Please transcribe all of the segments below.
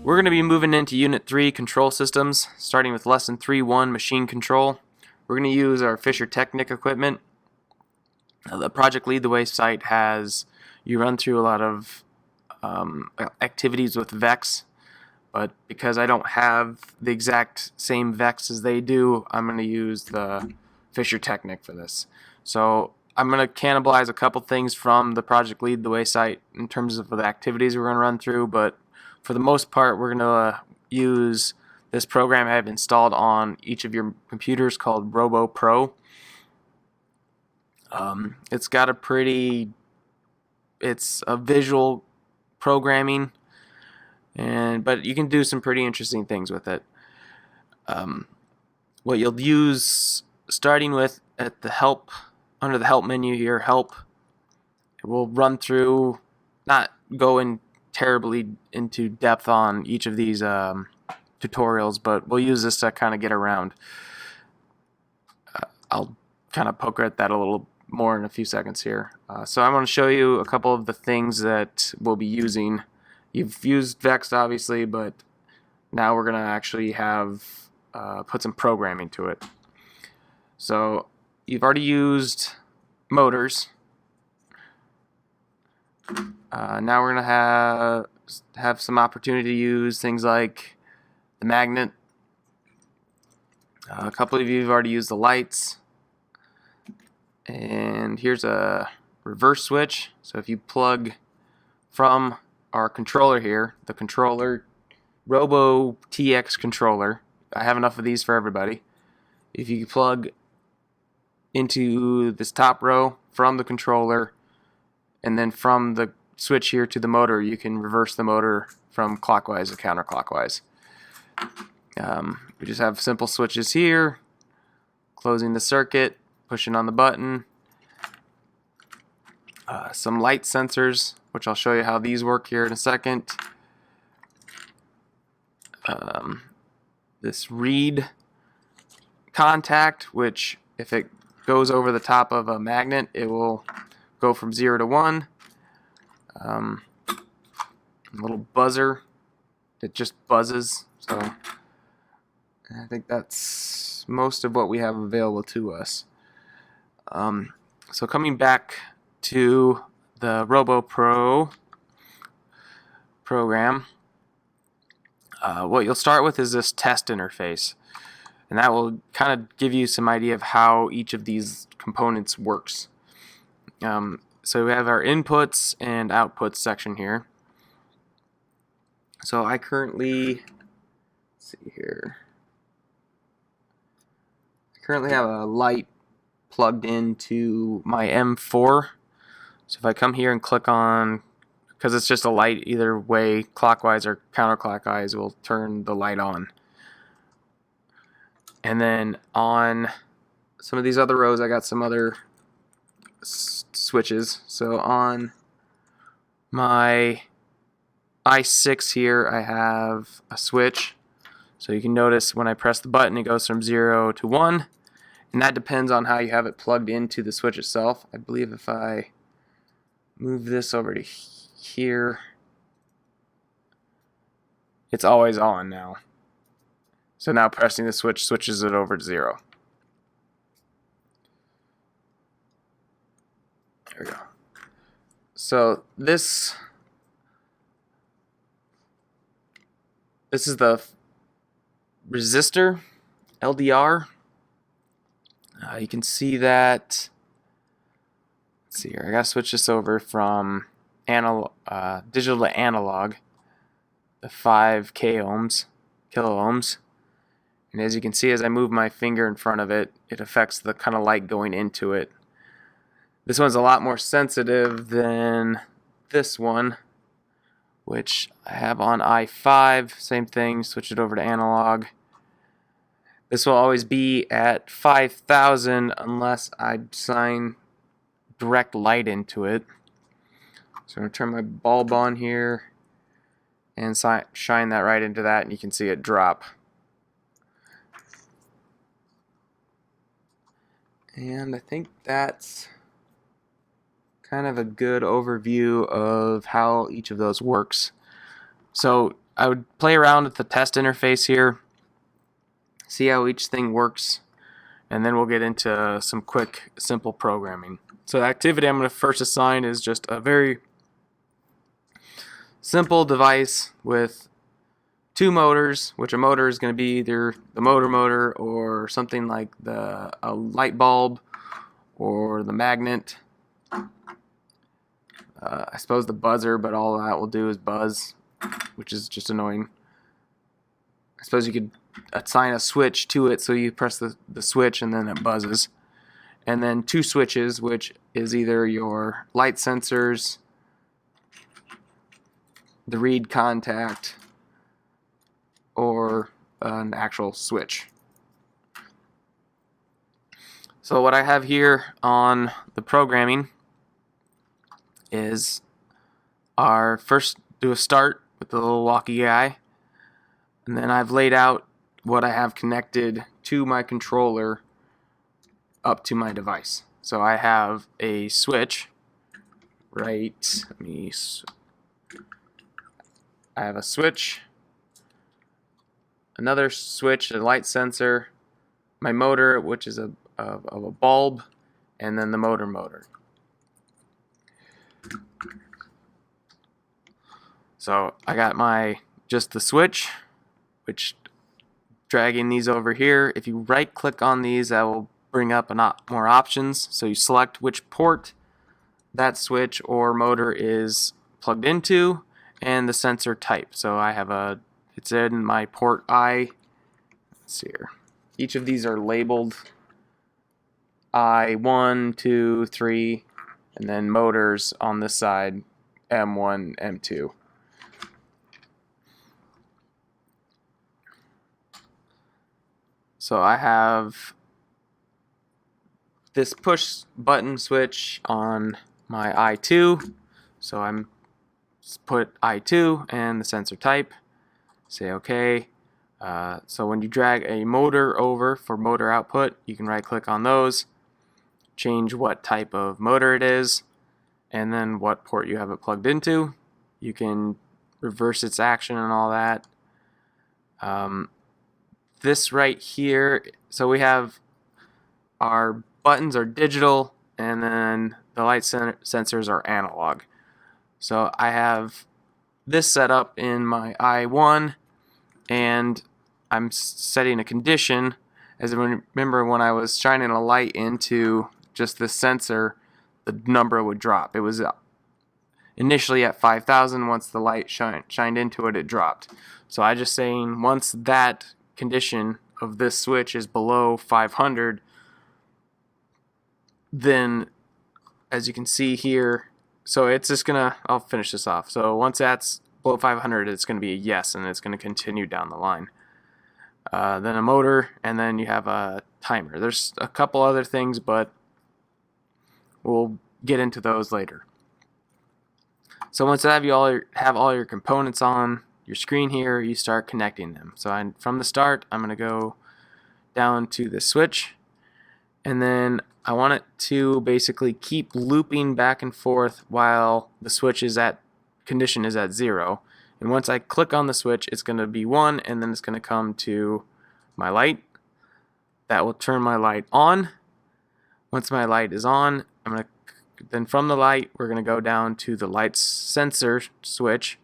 We're going to be moving into Unit 3 control systems, starting with Lesson 3.1 machine control. We're going to use our Fischertechnik equipment. The Project Lead the Way site has you run through a lot of activities with VEX, but because I don't have the exact same VEX as they do, I'm going to use the Fischertechnik for this. So I'm going to cannibalize a couple things from the Project Lead the Way site in terms of the activities we're going to run through, but for the most part, we're going to use this program I have installed on each of your computers called ROBO Pro. It's got it's a visual programming, but you can do some pretty interesting things with it. What you'll use, starting with at the help, under the help menu here, help, it will run through, not go in terribly into depth on each of these tutorials, but we'll use this to kind of get around. I'll kind of poke at that a little more in a few seconds here. So I'm going to show you a couple of the things that we'll be using. You've used VEX obviously, but now we're going to actually have put some programming to it. So you've already used motors. Now we're going to have some opportunity to use things like the magnet. A couple of you have already used the lights. And here's a reverse switch. So if you plug from our controller here, the controller, Robo TX controller, I have enough of these for everybody. If you plug into this top row from the controller, and then from the switch here to the motor, you can reverse the motor from clockwise to counterclockwise. We just have simple switches here, closing the circuit, pushing on the button. Some light sensors, which I'll show you how these work here in a second. This read contact, which if it goes over the top of a magnet, it will go from 0 to 1. A little buzzer that just buzzes. So I think that's most of what we have available to us. So coming back to the ROBO Pro program, what you'll start with is this test interface, and that will kind of give you some idea of how each of these components works. So we have our inputs and outputs section here. So I currently, let's see here, I currently have a light plugged into my M4. So if I come here and click on, because it's just a light either way, clockwise or counterclockwise, will turn the light on. And then on some of these other rows, I got some other switches. So on my I6 here, I have a switch. So you can notice when I press the button, it goes from 0 to 1. And that depends on how you have it plugged into the switch itself. I believe if I move this over to here, it's always on now. So now pressing the switch switches it over to 0. There we go. So this is the Resistor Ldr. You can see that. Let's see here. I gotta switch this over from digital to analog. The 5 kilo ohms. And as you can see, as I move my finger in front of it, it affects the kind of light going into it. This one's a lot more sensitive than this one, which I have on I5. Same thing, switch it over to analog. This will always be at 5,000 unless I shine direct light into it. So I'm going to turn my bulb on here and shine that right into that, and you can see it drop. And I think that's kind of a good overview of how each of those works. So I would play around with the test interface here, see how each thing works, and then we'll get into some quick, simple programming. So the activity I'm going to first assign is just a very simple device with two motors, which a motor is going to be either the motor or something like a light bulb or the magnet. I suppose the buzzer, but all that will do is buzz, which is just annoying. I suppose you could assign a switch to it, so you press the switch and then it buzzes. And then two switches, which is either your light sensors, the read contact, or an actual switch. So what I have here on the programming is our first do a start with the little walkie guy, and then I've laid out what I have connected to my controller up to my device. So I have a switch, right? I have a switch, another switch, a light sensor, my motor, which is a bulb, and then the motor. So I got just the switch, which dragging these over here. If you right click on these, that will bring up more options. So you select which port that switch or motor is plugged into and the sensor type. So I have it's in my port I. Let's see here. Each of these are labeled I1, 2, 3, and then motors on this side M1, M2. So I have this push button switch on my I2. So I'm put I2 and the sensor type. Say OK. So when you drag a motor over for motor output, you can right click on those, change what type of motor it is, and then what port you have it plugged into. You can reverse its action and all that. This right here, so we have our buttons are digital and then the light sensors are analog. So I have this set up in my I1 and I'm setting a condition. As I remember, when I was shining a light into just the sensor, the number would drop. It was initially at 5,000. Once the light shined into it, it dropped. So I just saying once that condition of this switch is below 500, then as you can see here, so it's just gonna, I'll finish this off. So once that's below 500, it's gonna be a yes, and it's gonna continue down the line. Then a motor, and then you have a timer. There's a couple other things, but we'll get into those later. So once you have all your components on your screen here, you start connecting them. So from the start, I'm going to go down to the switch, and then I want it to basically keep looping back and forth while the switch condition is at 0. And once I click on the switch, it's going to be 1, and then it's going to come to my light. That will turn my light on. Once my light is on, then from the light, we're going to go down to the light sensor switch.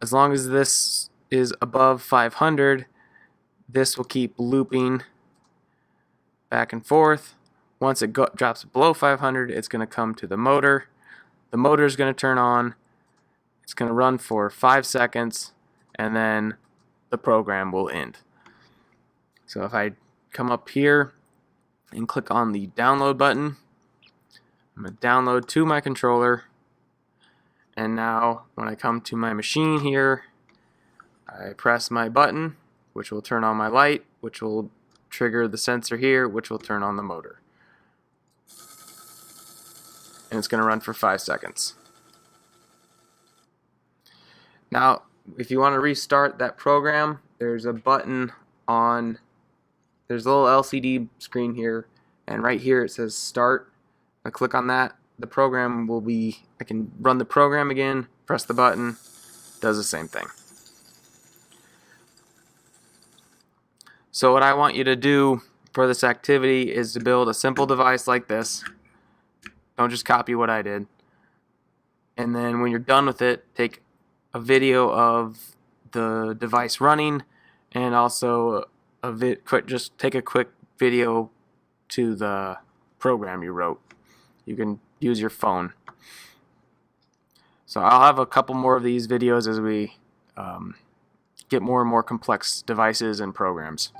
As long as this is above 500, this will keep looping back and forth. Once it drops below 500, it's going to come to the motor. The motor is going to turn on. It's going to run for 5 seconds, and then the program will end. So if I come up here and click on the download button, I'm going to download to my controller. And now when I come to my machine here, I press my button, which will turn on my light, which will trigger the sensor here, which will turn on the motor. And it's going to run for 5 seconds. Now, if you want to restart that program, there's a button there's a little LCD screen here, and right here it says start. I click on that, the program will be, I can run the program again, press the button, does the same thing. So what I want you to do for this activity is to build a simple device like this. Don't just copy what I did. And then when you're done with it, take a video of the device running, and also just take a quick video to the program you wrote. You can use your phone. So I'll have a couple more of these videos as we get more and more complex devices and programs.